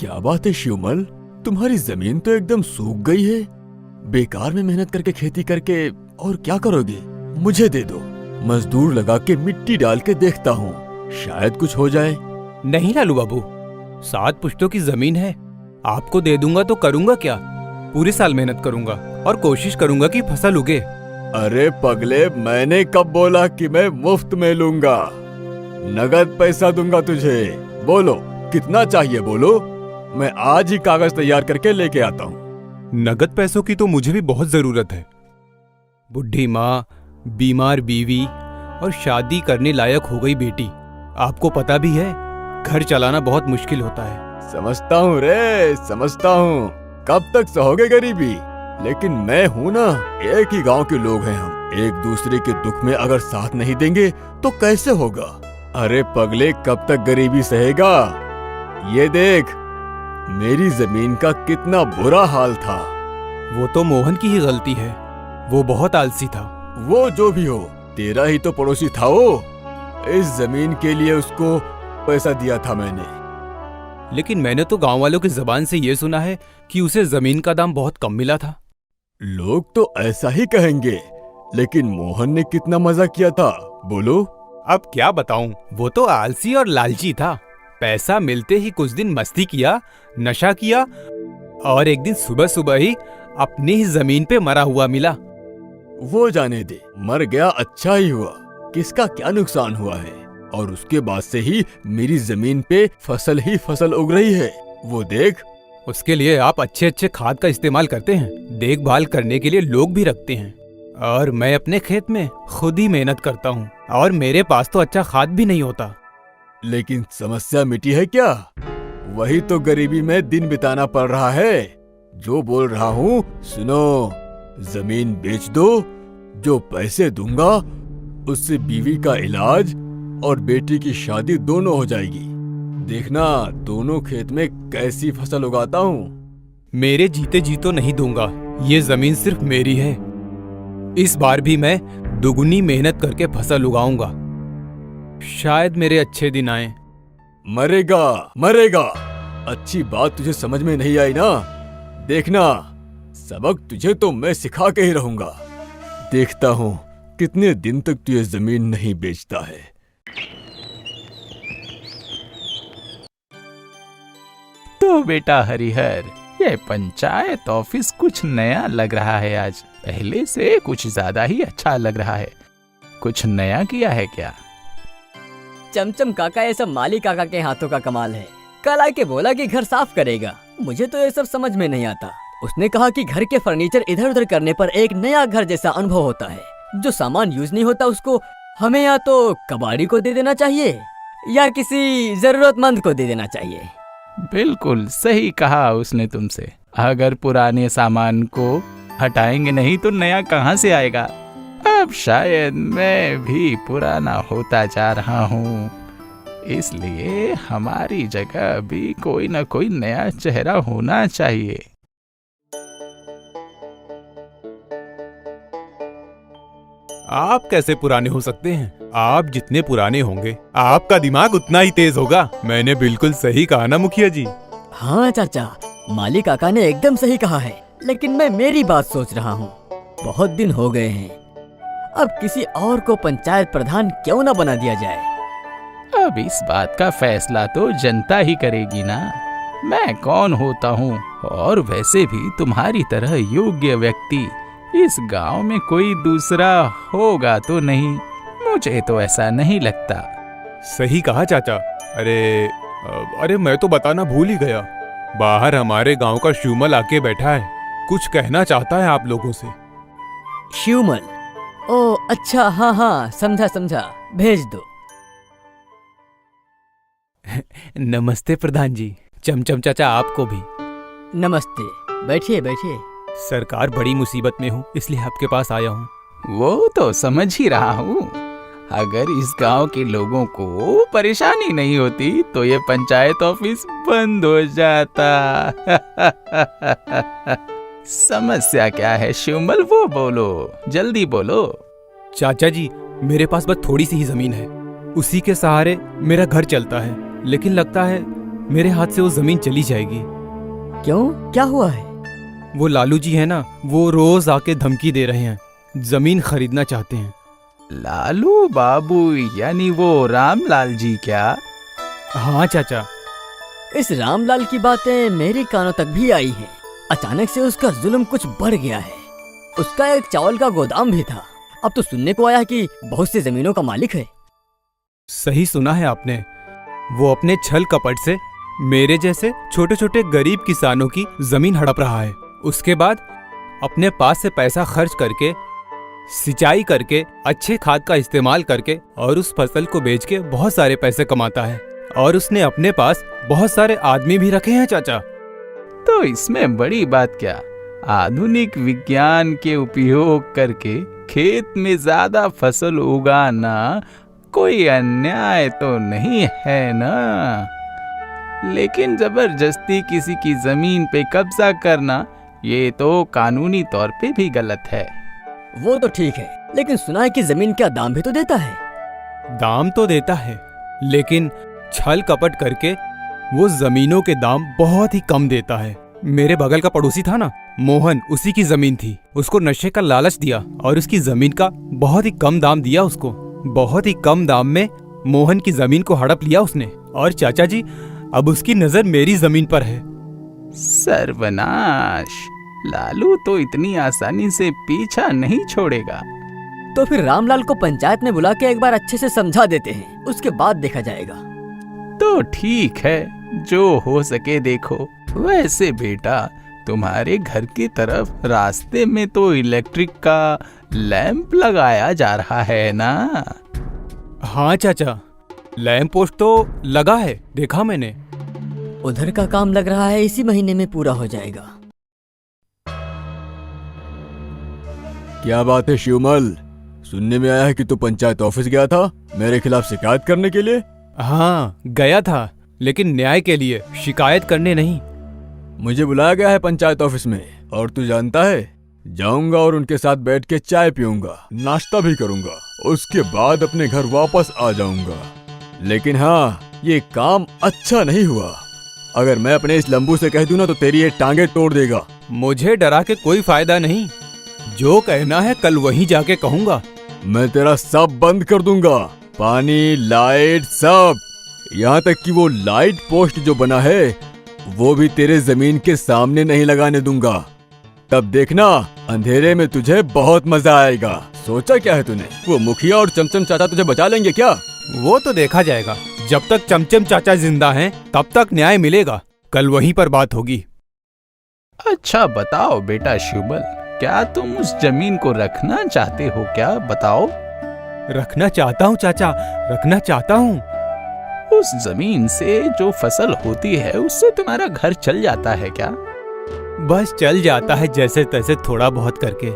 क्या बात है शिवमल, तुम्हारी जमीन तो एकदम सूख गई है। बेकार में मेहनत करके खेती करके और क्या करोगे? मुझे दे दो, मजदूर लगा के मिट्टी डाल के देखता हूँ, शायद कुछ हो जाए। नहीं लालू बाबू, 7 पुश्तों की जमीन है, आपको दे दूंगा तो करूंगा क्या? पूरे साल मेहनत करूंगा और कोशिश करूंगा कि फसल उगे। अरे पगले, मैंने कब बोला कि मैं मुफ्त में लूंगा? नगद पैसा दूंगा तुझे। बोलो कितना चाहिए बोलो, मैं आज ही कागज तैयार करके लेके आता हूँ। नगद पैसों की तो मुझे भी बहुत जरूरत है। बुढ़ी माँ, बीमार बीवी और शादी करने लायक हो गई बेटी। आपको पता भी है घर चलाना बहुत मुश्किल होता है। समझता हूँ रे, समझता हूँ। कब तक सहोगे गरीबी? लेकिन मैं हूँ ना, एक ही गांव के लोग हैं हम। एक दूसरे के दुख में अगर साथ नहीं देंगे तो कैसे होगा? अरे पगले, कब तक गरीबी सहेगा? ये देख, मेरी जमीन का कितना बुरा हाल था। वो तो मोहन की ही गलती है, वो बहुत आलसी था। वो जो भी हो, तेरा ही तो पड़ोसी था वो। इस जमीन के लिए उसको पैसा दिया था मैंने। लेकिन मैंने तो गांव वालों की जबान से ये सुना है कि उसे जमीन का दाम बहुत कम मिला था। लोग तो ऐसा ही कहेंगे, लेकिन मोहन ने कितना मजा किया था बोलो। अब क्या बताऊं, वो तो आलसी और लालची था। पैसा मिलते ही कुछ दिन मस्ती किया, नशा किया और एक दिन सुबह सुबह ही अपनी ही जमीन पे मरा हुआ मिला। वो जाने दे, मर गया अच्छा ही हुआ। किसका क्या नुकसान हुआ है? और उसके बाद से ही मेरी जमीन पे फसल ही फसल उग रही है, वो देख। उसके लिए आप अच्छे अच्छे खाद का इस्तेमाल करते हैं, देखभाल करने के लिए लोग भी रखते हैं, और मैं अपने खेत में खुद ही मेहनत करता हूँ और मेरे पास तो अच्छा खाद भी नहीं होता। लेकिन समस्या मिटी है क्या? वही तो गरीबी में दिन बिताना पड़ रहा है। जो बोल रहा हूँ सुनो, जमीन बेच दो, जो पैसे दूंगा उससे बीवी का इलाज और बेटी की शादी दोनों हो जाएगी। देखना दोनों खेत में कैसी फसल उगाता हूँ। मेरे जीते जी तो नहीं दूंगा, ये जमीन सिर्फ मेरी है। इस बार भी मैं दुगनी मेहनत करके फसल उगाऊंगा, शायद मेरे अच्छे दिन आए। मरेगा मरेगा। अच्छी बात तुझे समझ में नहीं आई ना? देखना, सबक तुझे तो मैं सिखा के ही रहूंगा। देखता हूँ कितने दिन तक तू ये जमीन नहीं बेचता है। तो बेटा हरिहर, ये पंचायत ऑफिस कुछ नया लग रहा है आज। पहले से कुछ ज्यादा ही अच्छा लग रहा है। कुछ नया किया है क्या? चमचम काका, ये सब माली काका के हाथों का कमाल है। कल आके बोला कि घर साफ करेगा। मुझे तो ये सब समझ में नहीं आता। उसने कहा कि घर के फर्नीचर इधर उधर करने पर एक नया घर जैसा अनुभव होता है। जो सामान यूज नहीं होता उसको हमें या तो कबाड़ी को दे देना चाहिए या किसी जरूरतमंद को दे देना चाहिए। बिल्कुल सही कहा उसने तुमसे। अगर पुराने सामान को हटाएंगे नहीं तो नया कहाँ से आएगा? अब शायद मैं भी पुराना होता जा रहा हूँ, इसलिए हमारी जगह भी कोई न कोई नया चेहरा होना चाहिए। आप कैसे पुराने हो सकते हैं? आप जितने पुराने होंगे आपका दिमाग उतना ही तेज होगा। मैंने बिल्कुल सही कहा ना मुखिया जी? हाँ चाचा, माली काका ने एकदम सही कहा है। लेकिन मैं मेरी बात सोच रहा हूँ। बहुत दिन हो गए हैं, अब किसी और को पंचायत प्रधान क्यों ना बना दिया जाए? अब इस बात का फैसला तो जनता ही करेगी ना। मैं कौन होता हूँ? और वैसे भी तुम्हारी तरह योग्य व्यक्ति इस गांव में कोई दूसरा होगा तो नहीं। मुझे तो ऐसा नहीं लगता। सही कहा चाचा। अरे मैं तो बताना भूल ही गया। बाहर हमारे गांव का शिवमल आके बैठा है, कुछ कहना चाहता है आप लोगों से। शिवमल? ओ अच्छा, हाँ हाँ, समझा समझा, भेज दो। नमस्ते प्रधान जी। चमचम चाचा आपको भी नमस्ते। बैठिए बैठिए। सरकार बड़ी मुसीबत में हूँ, इसलिए आपके पास आया हूँ। वो तो समझ ही रहा हूँ। अगर इस गांव के लोगों को परेशानी नहीं होती तो ये पंचायत ऑफिस बंद हो जाता। समस्या क्या है शिवमल, वो बोलो, जल्दी बोलो। चाचा जी, मेरे पास बस थोड़ी सी ही जमीन है, उसी के सहारे मेरा घर चलता है। लेकिन लगता है मेरे हाथ से वो जमीन चली जाएगी। क्यों, क्या हुआ है? वो लालू जी है ना, वो रोज आके धमकी दे रहे हैं, जमीन खरीदना चाहते हैं। लालू बाबू यानी वो रामलाल जी क्या? हाँ चाचा। इस रामलाल की बातें मेरे कानों तक भी आई हैं। अचानक से उसका जुल्म कुछ बढ़ गया है। उसका एक चावल का गोदाम भी था, अब तो सुनने को आया कि बहुत सी जमीनों का मालिक है। सही सुना है आपने। वो अपने छल कपट से मेरे जैसे छोटे छोटे गरीब किसानों की जमीन हड़प रहा है। उसके बाद अपने पास से पैसा खर्च करके, सिंचाई करके, अच्छे खाद का इस्तेमाल करके और उस फसल को बेच के बहुत सारे पैसे कमाता है। और उसने अपने पास बहुत सारे आदमी भी रखे हैं चाचा। तो इसमें बड़ी बात क्या? आधुनिक विज्ञान के उपयोग करके खेत में ज्यादा फसल उगाना कोई अन्याय तो नहीं है ना? लेकिन जबरदस्ती किसी की जमीन पे कब्जा करना, ये तो कानूनी तौर पे भी गलत है। वो तो ठीक है, लेकिन सुना है कि जमीन का दाम भी तो देता है। दाम तो देता है, लेकिन छल कपट करके वो जमीनों के दाम बहुत ही कम देता है। मेरे बगल का पड़ोसी था ना मोहन, उसी की जमीन थी। उसको नशे का लालच दिया और उसकी जमीन का बहुत ही कम दाम दिया उसको। बहुत ही कम दाम में मोहन की जमीन को हड़प लिया उसने। और चाचा जी, अब उसकी नजर मेरी जमीन पर है। सर्वनाश! लालू तो इतनी आसानी से पीछा नहीं छोड़ेगा। तो फिर रामलाल को पंचायत में बुला के एक बार अच्छे से समझा देते हैं, उसके बाद देखा जाएगा। तो ठीक है, जो हो सके देखो। वैसे बेटा, तुम्हारे घर की तरफ रास्ते में तो इलेक्ट्रिक का लैंप लगाया जा रहा है ना? हाँ चाचा, लैंप पोस्ट तो लगा है, देखा मैंने। उधर का काम लग रहा है इसी महीने में पूरा हो जाएगा। क्या बात है शिवमल, सुनने में आया है कि तू पंचायत ऑफिस गया था मेरे खिलाफ शिकायत करने के लिए। हाँ गया था, लेकिन न्याय के लिए, शिकायत करने नहीं। मुझे बुलाया गया है पंचायत ऑफिस में, और तू जानता है, जाऊंगा और उनके साथ बैठ के चाय पीऊंगा, नाश्ता भी करूंगा, उसके बाद अपने घर वापस आ जाऊंगा। लेकिन हाँ, ये काम अच्छा नहीं हुआ। अगर मैं अपने इस लंबू से कह दूं ना तो तेरी ये टांगे तोड़ देगा। मुझे डरा के कोई फायदा नहीं, जो कहना है कल वहीं जाके कहूंगा। मैं तेरा सब बंद कर दूंगा, पानी, लाइट, सब। यहाँ तक कि वो लाइट पोस्ट जो बना है वो भी तेरे जमीन के सामने नहीं लगाने दूंगा। तब देखना, अंधेरे में तुझे बहुत मजा आएगा। सोचा क्या है तूने? वो मुखिया और चमचम चाचा तुझे बचा लेंगे क्या? वो तो देखा जाएगा। जब तक चमचम चाचा जिंदा हैं, तब तक न्याय मिलेगा। कल वहीं पर बात होगी। अच्छा बताओ बेटा शिवबल, क्या तुम उस जमीन को रखना चाहते हो क्या? बताओ। रखना चाहता हूँ चाचा, रखना चाहता हूँ। उस जमीन से जो फसल होती है उससे तुम्हारा घर चल जाता है क्या? बस चल जाता है जैसे तैसे, थोड़ा बहुत करके।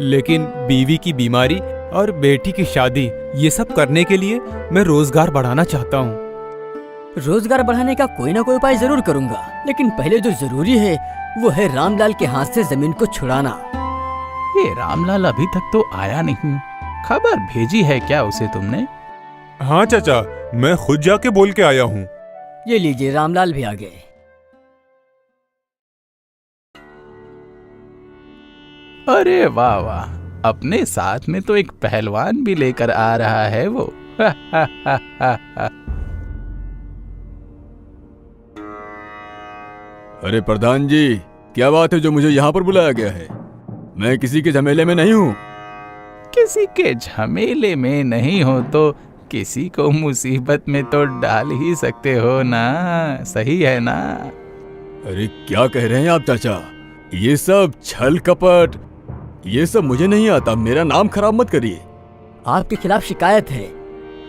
लेकिन बीवी की बीमारी और बेटी की शादी, ये सब करने के लिए मैं रोजगार बढ़ाना चाहता हूँ। रोजगार बढ़ाने का कोई ना कोई उपाय जरूर करूंगा, लेकिन पहले जो जरूरी है वो है रामलाल के हाथ से जमीन को छुड़ाना। ये रामलाल अभी तक तो आया नहीं, खबर भेजी है क्या उसे तुमने? हाँ चाचा, मैं खुद जाके बोल के आया हूँ। ये लीजिए, रामलाल भी आ गए। अरे वाह वाह, अपने साथ में तो एक पहलवान भी लेकर आ रहा है वो। अरे प्रधान जी, क्या बात है जो मुझे यहाँ पर बुलाया गया है? मैं किसी के झमेले में नहीं हूँ। किसी के झमेले में नहीं हो तो किसी को मुसीबत में तो डाल ही सकते हो ना, सही है ना? अरे क्या कह रहे हैं आप चाचा? ये सब छल कपट, ये सब मुझे नहीं आता। मेरा नाम खराब मत करिए। आपके खिलाफ शिकायत है।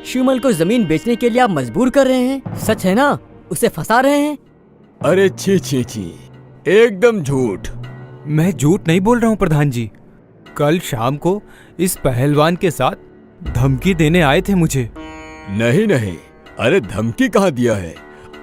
शिवमल को जमीन बेचने के लिए आप मजबूर कर रहे हैं, सच है ना? उसे फंसा रहे हैं। अरे छी छी छी, एकदम झूठ। मैं झूठ नहीं बोल रहा हूँ प्रधान जी। कल शाम को इस पहलवान के साथ धमकी देने आए थे मुझे। नहीं नहीं, अरे धमकी कहाँ दिया है,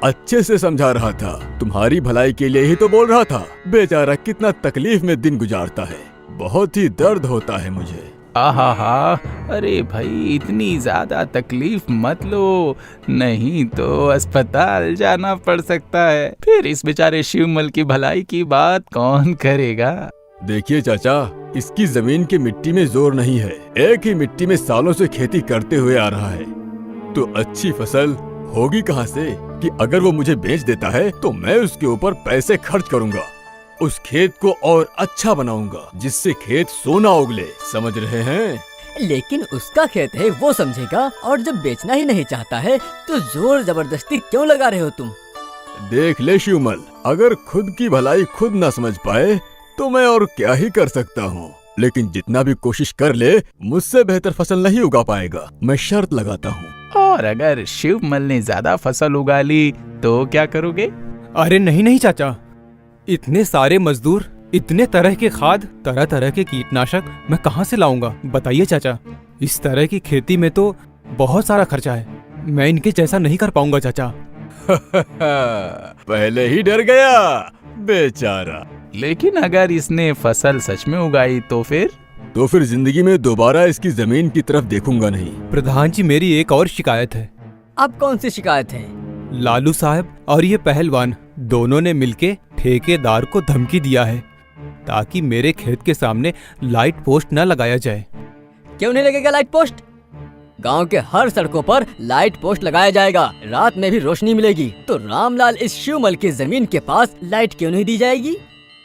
अच्छे से समझा रहा था। तुम्हारी भलाई के लिए ही तो बोल रहा था। बेचारा कितना तकलीफ में दिन गुजारता है, बहुत ही दर्द होता है मुझे। आहा हा, अरे भाई इतनी ज्यादा तकलीफ मत लो, नहीं तो अस्पताल जाना पड़ सकता है। फिर इस बेचारे शिवमल की भलाई की बात कौन करेगा। देखिए चाचा, इसकी जमीन की मिट्टी में जोर नहीं है। एक ही मिट्टी में सालों से खेती करते हुए आ रहा है, तो अच्छी फसल होगी कहाँ से कि अगर वो मुझे बेच देता है तो मैं उसके ऊपर पैसे खर्च करूंगा, उस खेत को और अच्छा बनाऊंगा जिससे खेत सोना उगले। समझ रहे हैं? लेकिन उसका खेत है, वो समझेगा, और जब बेचना ही नहीं चाहता है तो जोर जबरदस्ती क्यों लगा रहे हो तुम? देख ले शिवमल, अगर खुद की भलाई खुद ना समझ पाए तो मैं और क्या ही कर सकता हूँ। लेकिन जितना भी कोशिश कर ले, मुझसे बेहतर फसल नहीं उगा पाएगा, मैं शर्त लगाता हूँ। और अगर शिवमल ने ज्यादा फसल उगा ली तो क्या करोगे? अरे नहीं नहीं चाचा, इतने सारे मजदूर, इतने तरह के खाद, तरह तरह के कीटनाशक मैं कहाँ से लाऊंगा बताइए चाचा। इस तरह की खेती में तो बहुत सारा खर्चा है, मैं इनके जैसा नहीं कर पाऊंगा चाचा। पहले ही डर गया बेचारा। लेकिन अगर इसने फसल सच में उगाई तो फिर जिंदगी में दोबारा इसकी जमीन की तरफ देखूंगा नहीं। प्रधान जी, मेरी एक और शिकायत है। अब कौन सी शिकायत है? लालू साहब और ये पहलवान दोनों ने मिलके ठेकेदार को धमकी दिया है ताकि मेरे खेत के सामने लाइट पोस्ट न लगाया जाए। क्यों नहीं लगेगा लाइट पोस्ट? गांव के हर सड़कों पर लाइट पोस्ट लगाया जाएगा, रात में भी रोशनी मिलेगी। तो रामलाल, इस शिवमल की जमीन के पास लाइट क्यों नहीं दी जाएगी?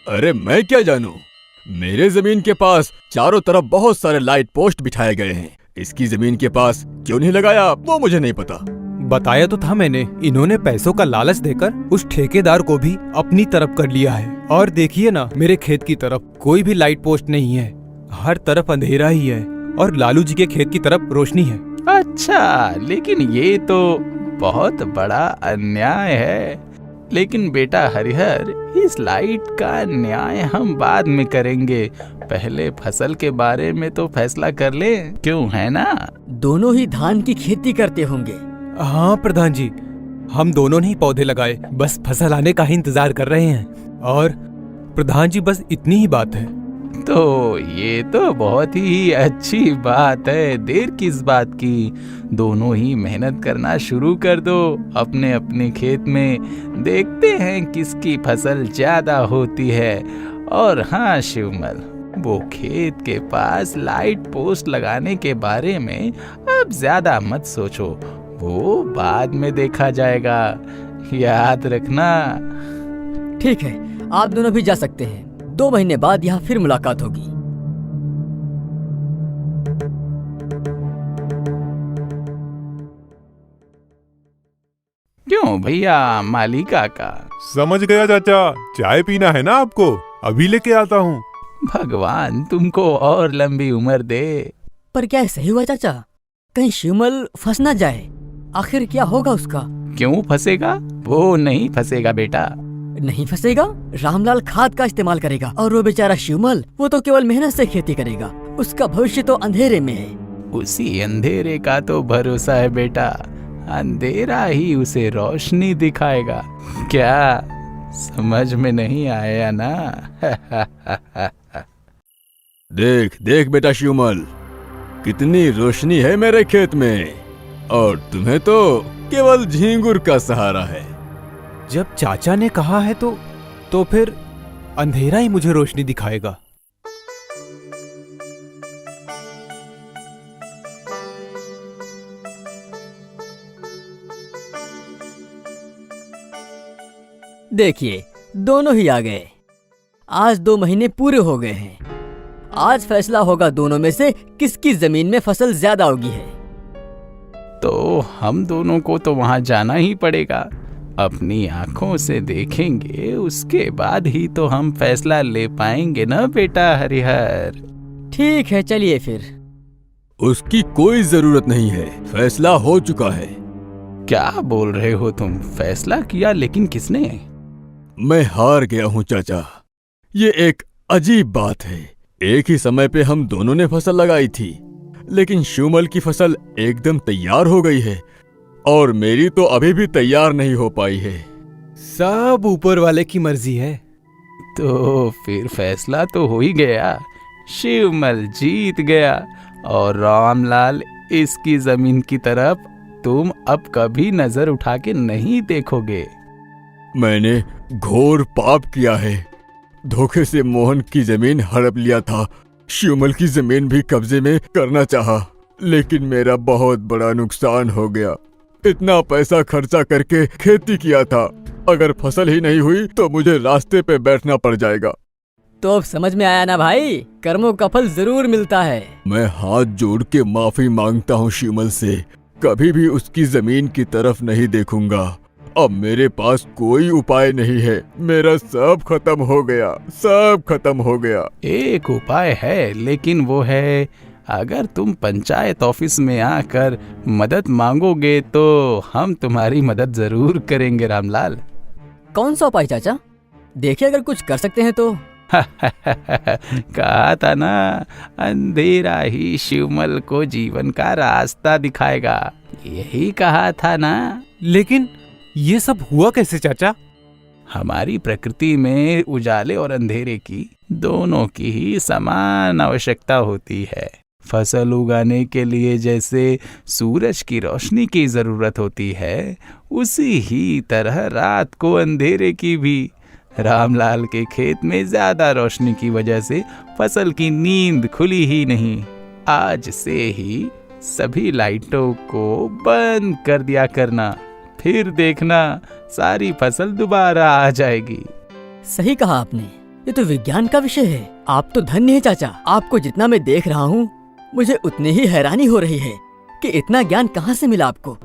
अरे मैं क्या जानूं, मेरे जमीन के पास चारों तरफ बहुत सारे लाइट पोस्ट बिठाए गए हैं, इसकी जमीन के पास क्यों नहीं लगाया वो मुझे नहीं पता। बताया तो था मैंने, इन्होंने पैसों का लालच देकर उस ठेकेदार को भी अपनी तरफ कर लिया है। और देखिए ना, मेरे खेत की तरफ कोई भी लाइट पोस्ट नहीं है, हर तरफ अंधेरा ही है और लालू जी के खेत की तरफ रोशनी है। अच्छा, लेकिन ये तो बहुत बड़ा अन्याय है। लेकिन बेटा हरिहर, इस लाइट का न्याय हम बाद में करेंगे, पहले फसल के बारे में तो फैसला कर ले, क्यों है ना? दोनों ही धान की खेती करते होंगे। हाँ प्रधान जी, हम दोनों ने ही पौधे लगाए, बस फसल आने का ही इंतजार कर रहे हैं। और प्रधान जी, बस इतनी ही बात है। तो ये तो बहुत ही अच्छी बात है, देर किस बात की? दोनों ही मेहनत करना शुरू कर दो अपने अपने खेत में, देखते हैं किसकी फसल ज्यादा होती है। और हाँ शिवमल, वो खेत के पास लाइट पोस्ट लगाने के बारे में अब ज्यादा मत सोचो, वो बाद में देखा जाएगा, याद रखना। ठीक है, आप दोनों भी जा सकते हैं, 2 महीने बाद यहाँ फिर मुलाकात होगी। क्यों भैया माली काका? समझ गया चाचा, चाय पीना है ना आपको? अभी लेके आता हूँ। भगवान तुमको और लंबी उम्र दे। पर क्या सही हुआ चाचा? कहीं शिवमल फंस ना जाए, आखिर क्या होगा उसका? क्यों फंसेगा? वो नहीं फंसेगा बेटा। नहीं फंसेगा? रामलाल खाद का इस्तेमाल करेगा और वो बेचारा शिवमल, वो तो केवल मेहनत से खेती करेगा, उसका भविष्य तो अंधेरे में है। उसी अंधेरे का तो भरोसा है बेटा, अंधेरा ही उसे रोशनी दिखाएगा। क्या समझ में नहीं आया ना? देख देख बेटा शिवमल, कितनी रोशनी है मेरे खेत में, और तुम्हें तो केवल झींगुर का सहारा है। जब चाचा ने कहा है तो फिर अंधेरा ही मुझे रोशनी दिखाएगा। देखिए, दोनों ही आ गए। आज 2 महीने पूरे हो गए हैं। आज फैसला होगा दोनों में से किसकी जमीन में फसल ज्यादा उगी है। तो हम दोनों को तो वहां जाना ही पड़ेगा, अपनी आंखों से देखेंगे, उसके बाद ही तो हम फैसला ले पाएंगे ना बेटा हरिहर। ठीक है, चलिए फिर। उसकी कोई जरूरत नहीं है, फैसला हो चुका है। क्या बोल रहे हो तुम? फैसला किया, लेकिन किसने? मैं हार गया हूँ चाचा। ये एक अजीब बात है, एक ही समय पे हम दोनों ने फसल लगाई थी, लेकिन शिवमल की फसल एकदम तैयार हो गई है और मेरी तो अभी भी तैयार नहीं हो पाई है। सब ऊपर वाले की मर्जी है। तो फिर फैसला तो हो ही गया, शिवमल जीत गया और रामलाल इसकी जमीन की तरफ तुम अब कभी नजर उठा के नहीं देखोगे। मैंने घोर पाप किया है। धोखे से मोहन की जमीन हड़प लिया था। शिवमल की जमीन भी कब्जे में करना चाहा, लेकिन मेरा बहुत बड़ा नुकसान हो गया। इतना पैसा खर्चा करके खेती किया था, अगर फसल ही नहीं हुई तो मुझे रास्ते पे बैठना पड़ जाएगा। तो अब समझ में आया ना भाई, कर्मों का फल जरूर मिलता है। मैं हाथ जोड़ के माफी मांगता हूँ शिवमल से। कभी भी उसकी जमीन की तरफ नहीं देखूंगा। अब मेरे पास कोई उपाय नहीं है। मेरा सब खत्म हो गया, सब खत्म हो गया। एक उपाय है, लेकिन वो है अगर तुम पंचायत ऑफिस में आकर मदद मांगोगे तो हम तुम्हारी मदद जरूर करेंगे रामलाल। कौन सा उपाय चाचा? देखिए अगर कुछ कर सकते हैं तो। कहा था ना, अंधेरा ही शिवमल को जीवन का रास्ता दिखाएगा। यही कहा था ना। लेकिन ये सब हुआ कैसे चाचा? हमारी प्रकृति में उजाले और अंधेरे की दोनों की ही समान आवश्यकता होती है। फसल उगाने के लिए जैसे सूरज की रोशनी की जरूरत होती है, उसी ही तरह रात को अंधेरे की भी। रामलाल के खेत में ज्यादा रोशनी की वजह से फसल की नींद खुली ही नहीं। आज से ही सभी लाइटों को बंद कर दिया करना, फिर देखना सारी फसल दोबारा आ जाएगी। सही कहा आपने, ये तो विज्ञान का विषय है। आप तो धन्य हैं चाचा। आपको जितना मैं देख रहा हूँ, मुझे उतनी ही हैरानी हो रही है कि इतना ज्ञान कहाँ से मिला आपको।